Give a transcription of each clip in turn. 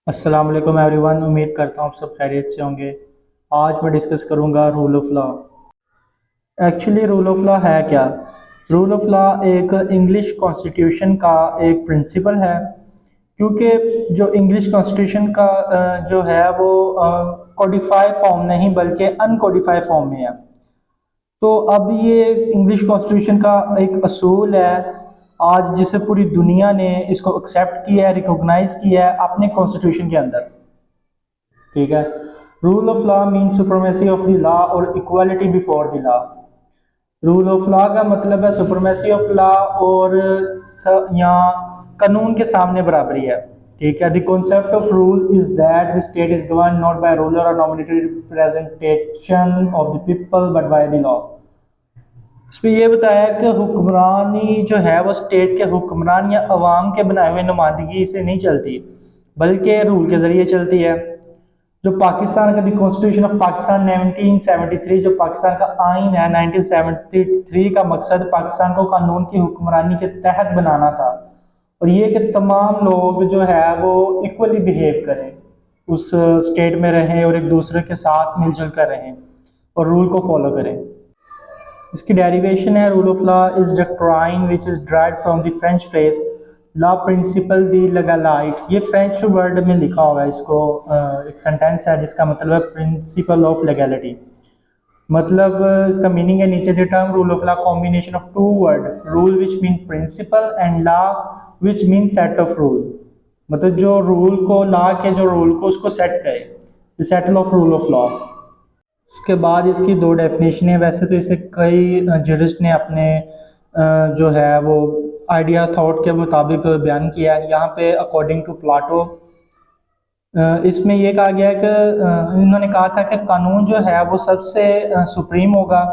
अस्सलाम वालेकुम एवरीवन। उम्मीद करता हूँ आप सब खैरियत से होंगे। आज मैं डिस्कस करूँगा rule of law. Actually rule of law है क्या? रूल ऑफ लॉ एक इंग्लिश कॉन्स्टिट्यूशन का एक प्रिंसिपल है, क्योंकि जो इंग्लिश कॉन्स्टिट्यूशन का जो है वो कोडिफाइड फॉर्म नहीं बल्कि अनकोडिफाइड फॉर्म में है। तो अब ये इंग्लिश कॉन्स्टिट्यूशन का एक असूल है आज, जिसे पूरी दुनिया ने इसको एक्सेप्ट किया है, रिकॉग्नाइज किया है अपने कॉन्स्टिट्यूशन के अंदर। ठीक है। Rule of law mean supremacy of the law और equality before the law. Rule of law का मतलब है सुप्रीमेसी ऑफ लॉ और यहाँ कानून के सामने बराबरी है। ठीक है। The concept of rule is that the state is govern not by ruler और nominated representation of the people but by the law. इसमें यह बताया कि हुक्मरानी जो है वो स्टेट के हुक्मरान या अवाम के बनाए हुए नुमाइंदगी से नहीं चलती, बल्कि रूल के ज़रिए चलती है। जो पाकिस्तान का कॉन्स्टिट्यूशन ऑफ पाकिस्तान 1973, जो पाकिस्तान का आइन है 1973 का मकसद पाकिस्तान को कानून की हुक्मरानी के तहत बनाना था, और ये कि तमाम लोग जो है वो इक्वली बिहेव करें, उस स्टेट में रहें और एक दूसरे के साथ मिलजुल कर रहें और रूल को फॉलो करें। इसकी डेरिवेशन है rule of law is doctrine which is drived from the French phrase law principle दी लेगलाइट। ये फ्रेंच वर्ड में लिखा हुआ है, इसको एक सेंटेंस है जिसका मतलब है प्रिंसिपल ऑफ लेगैलिटी। मतलब इसका मीनिंग है नीचे the term rule of law combination of two word rule which mean principle and law which mean set of rule. मतलब जो रूल को लॉ के जो रूल को उसको सेट करे, settle of rule of law. उसके बाद इसकी दो डेफिनेशन है। वैसे तो इसे कई जरिस्ट ने अपने जो है वो आइडिया थॉट के मुताबिक बयान किया है। यहाँ पे अकॉर्डिंग टू प्लाटो इसमें ये कहा गया है कि इन्होंने कहा था कि कानून जो है वो सबसे सुप्रीम होगा,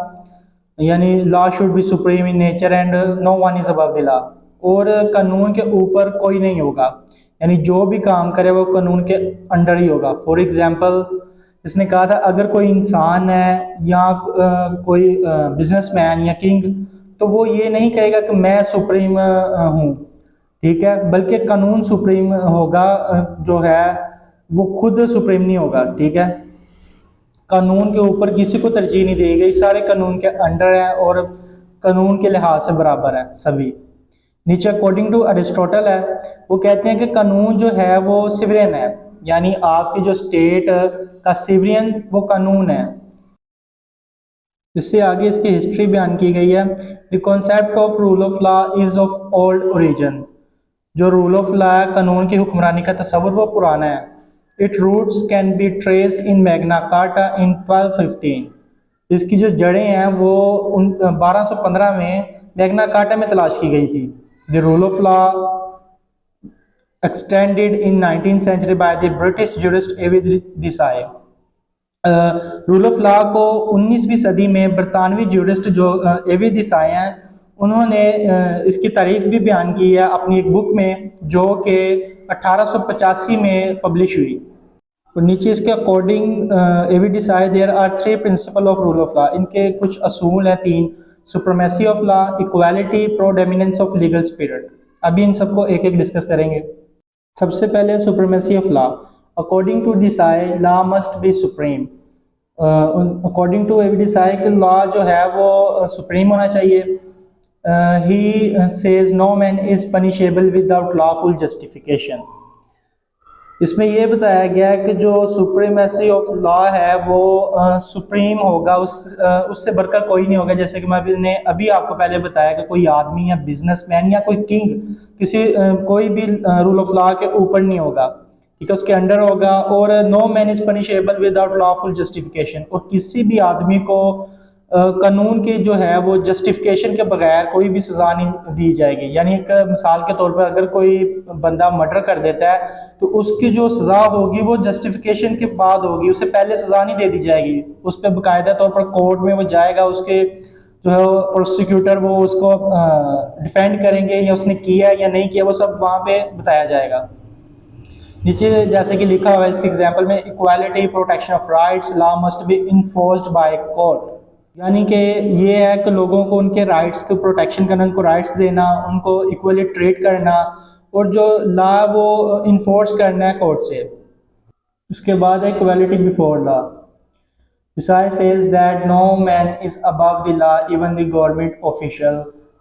यानी law should be supreme in nature and no one is above the law. और कानून के ऊपर कोई नहीं होगा, यानी जो भी काम करे वो कानून के अंडर ही होगा। फॉर एग्जांपल इसने कहा था अगर कोई इंसान है या कोई बिजनेसमैन या किंग, तो वो ये नहीं कहेगा कि मैं सुप्रीम हूँ, ठीक है, बल्कि कानून सुप्रीम होगा। जो है वो खुद सुप्रीम नहीं होगा। ठीक है। कानून के ऊपर किसी को तरजीह नहीं दी गई, सारे कानून के अंडर हैं और कानून के लिहाज से बराबर है सभी। नीचे अकॉर्डिंग टू अरिस्टोटल है, वो कहते हैं कि कानून जो है वो सिविलियन है, यानी आपकी जो स्टेट का सिविलियन वो कानून है। इससे आगे इसकी हिस्ट्री बयान की गई है। The concept of rule of law is of old origin. जो रूल ऑफ लॉ है, कानून की हुक्मरानी का तस्वुर वो पुराना है। It roots can be traced in Magna Carta in 1215। इसकी जो जड़ें हैं वो 1215 में मैग्ना कार्टा में तलाश की गई थी। The rule of law extended in 19th century by the British jurist A.V. Desai। Rule of law को 19वीं सदी में बरतानवी जूरिस्ट जो A.V. देसाई हैं, उन्होंने इसकी तारीफ भी बयान की है अपनी एक बुक में, जो कि 1885 में पब्लिश हुई। और नीचे इसके according A.V. Dicey there are three principle of rule of law. इनके कुछ असूल हैं तीन: supremacy of law, equality, predominance of legal spirit. अभी इन सबको एक एक डिस्कस करेंगे। सबसे पहले supremacy of law. According to Dicey law must be supreme. According to A.V. Dicey कि लॉ जो है वो सुप्रीम होना चाहिए। He says no man is punishable without lawful justification. इसमें यह बताया गया है कि जो सुप्रीमेसी ऑफ लॉ है वो सुप्रीम होगा, उससे बढ़कर कोई नहीं होगा। जैसे कि मैंने अभी आपको पहले बताया कि कोई आदमी या बिजनेसमैन या कोई किंग कोई भी रूल ऑफ लॉ के ऊपर नहीं होगा, ठीक है, उसके अंडर होगा। और no man is punishable without lawful justification. और किसी भी आदमी को कानून की जो है वो जस्टिफिकेशन के बगैर कोई भी सज़ा नहीं दी जाएगी। यानी एक मिसाल के तौर पर अगर कोई बंदा मर्डर कर देता है तो उसकी जो सज़ा होगी वो जस्टिफिकेशन के बाद होगी, उसे पहले सज़ा नहीं दे दी जाएगी। उस पर बाकायदा तौर पर कोर्ट में वो जाएगा, उसके जो है प्रोसिक्यूटर वो उसको डिफेंड करेंगे, या उसने किया या नहीं किया वो सब वहाँ पे बताया जाएगा। नीचे जैसे कि लिखा हुआ है इसके एग्जाम्पल में, equality, protection of rights, law must B enforced by court. यानी कि ये है कि लोगों को उनके राइट्स को प्रोटेक्शन करना, उनको राइट्स देना, उनको इक्वली ट्रीट करना, और जो लॉ वो इन्फोर्स करना है कोर्ट से। उसके बाद है equality before law. Visai says that no man is above the law, even the government official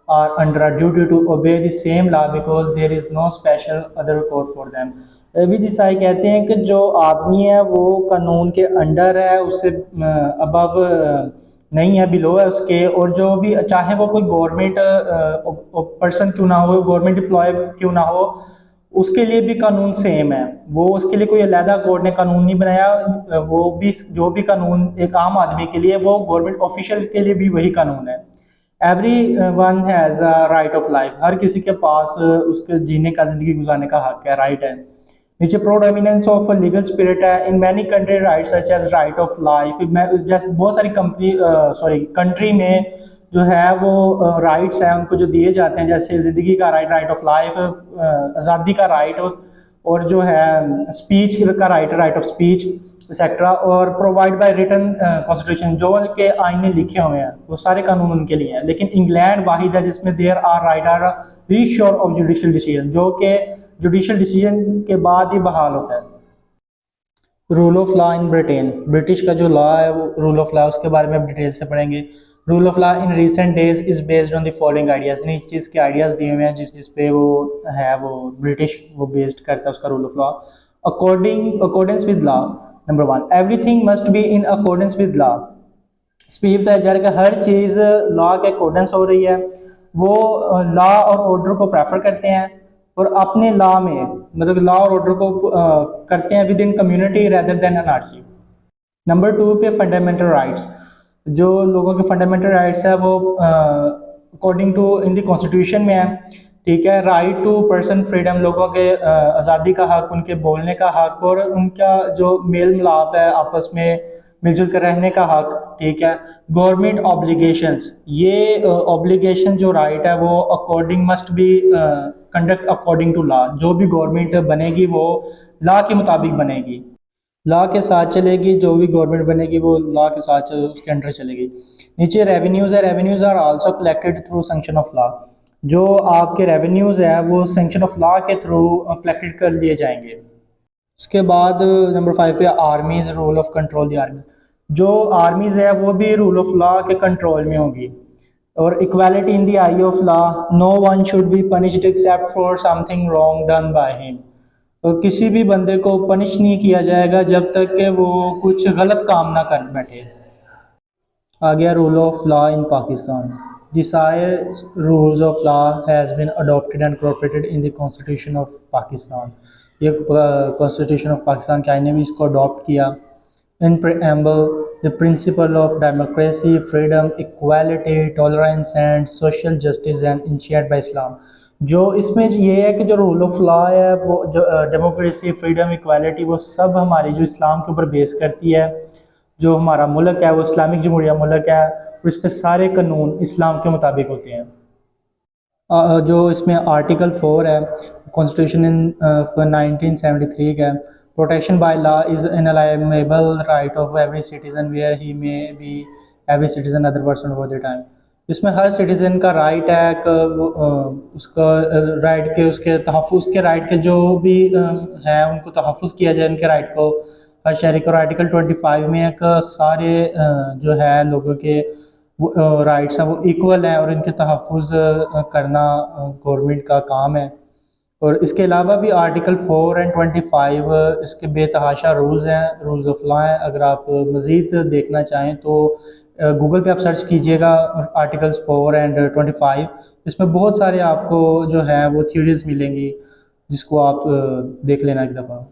are under a duty to obey the same law because there is no special other court for them. Ravi Desai कहते हैं कि जो आदमी है वो कानून के under है, उससे अबव नहीं है, बिलो है उसके, और जो भी चाहे वो कोई गवर्नमेंट पर्सन क्यों ना हो, गवर्नमेंट एम्प्लॉय क्यों ना हो, उसके लिए भी कानून सेम है। वो उसके लिए कोई अलहदा कोर्ट ने कानून नहीं बनाया, वो भी जो भी कानून एक आम आदमी के लिए वो गवर्नमेंट ऑफिशियल के लिए भी वही कानून है। Everyone has a right of life, हर किसी के पास उसके जीने का, ज़िंदगी गुजारने का हक है, राइट है। नीचे प्रोडोमिनेंस ऑफ लीगल स्पिरिट है in many country right such as right of life. बहुत सारी कंट्री में जो है वो राइट्स हैं उनको जो दिए जाते हैं, जैसे ज़िंदगी का राइट, राइट ऑफ लाइफ, आज़ादी का राइट, और जो है स्पीच का right, right of speech etcetera, और प्रोवाइड बाय रिटन कॉन्स्टिट्यूशन, जो के आइन में लिखे हुए हैं वो सारे कानून उनके लिए हैं। लेकिन इंग्लैंड वाहिद है जिसमें there are right are reassure of judicial decision, जो कि जुडिशल डिसीजन के बाद ही बहाल होता है। Rule of law in Britain, British का जो लॉ है वो रूल ऑफ लॉ, उसके बारे में हम डिटेल से पढ़ेंगे। Rule of law in recent days is based on the following ideas, नीचे चीज़ के आइडियाज़ दिए हुए हैं जिस पे वो है, वो ब्रिटिश वो बेस्ड करता है उसका rule of law. Accordance with law, number 1, everything must be in accordance with law. इस पर यह बताया जा रहा है कि हर चीज़ लॉ के अकॉर्डेंस हो रही है। वो लॉ और ऑर्डर को प्रेफर करते हैं और अपने लॉ में, मतलब लॉ और ऑर्डर को करते हैं with in community rather than anarchy. Number 2 पे फंडामेंटल राइट्स, जो लोगों के फंडामेंटल राइट्स है वो according to in the constitution में है, ठीक है। राइट टू पर्सन फ्रीडम, लोगों के आज़ादी का हक, उनके बोलने का हक, और उनका जो मेल मिलाप है आपस में मिलजुल कर रहने का हक, ठीक है। गवर्नमेंट ऑब्लिगेशंस, ये ऑब्लिगेशन जो राइट है वो according must be conduct according to law, जो भी गवर्नमेंट बनेगी वो लॉ के मुताबिक बनेगी, लॉ के साथ चलेगी। जो भी गवर्नमेंट बनेगी वो लॉ के साथ उसके अंडर चलेगी। नीचे रेवेन्यूज़ है, revenues are also collected through sanction of law, जो आपके रेवेन्यूज़ है वो सैंक्शन ऑफ लॉ के थ्रू कलेक्टेड कर लिए जाएंगे। उसके बाद नंबर 5 पे armies, rule of control the armies, जो आर्मीज़ है वो भी रूल ऑफ लॉ के कंट्रोल में होगी। और equality in the eye of law, no one should be punished except for something wrong done by him, और किसी भी बंदे को पनिश नहीं किया जाएगा जब तक कि वो कुछ गलत काम ना कर बैठे। आ गया rule of law in Pakistan. Desired rules of law has been adopted and incorporated in the Constitution of Pakistan, ये कॉन्स्टिट्यूशन ऑफ पाकिस्तान के आईन ने भी इसको अडॉप्ट किया। इन preamble the principle of democracy, freedom, equality, tolerance and social justice and initiated by Islam, जो इसमें ये है कि जो रूल ऑफ लॉ है वो जो डेमोक्रेसी, फ्रीडम, इक्वालिटी, वो सब हमारी जो इस्लाम के ऊपर बेस करती है। जो हमारा मुल्क है वो इस्लामिक जमहूरिया मुल्क है और इस पर सारे कानून इस्लाम के मुताबिक होते हैं। जो इसमें आर्टिकल 4 है कॉन्स्टिट्यूशन इन 1973 का, protection by law is inalienable right of every citizen where he may be every citizen other person over the time, इसमें हर सिटीज़न का राइट है कि उसका राइट के उसके तहफ़्फ़ुज़ के राइट के जो भी हैं उनको तहफ़्फ़ुज़ किया जाए उनके राइट को हर शहरी को। आर्टिकल 25 में है कि सारे जो है लोगों के राइट्स हैं वो इक्वल हैं और इनके तहफ़्फ़ुज़ करना गवर्नमेंट का काम है। और इसके अलावा भी आर्टिकल 4 एंड 25 इसके बेतहाशा रूल्स हैं, रूल्स ऑफ लॉ हैं। अगर आप मज़ीद देखना चाहें तो गूगल पे आप सर्च कीजिएगा आर्टिकल्स 4 एंड 25, इसमें बहुत सारे आपको जो है वो थ्योरीज मिलेंगी जिसको आप देख लेना एक दफ़ा।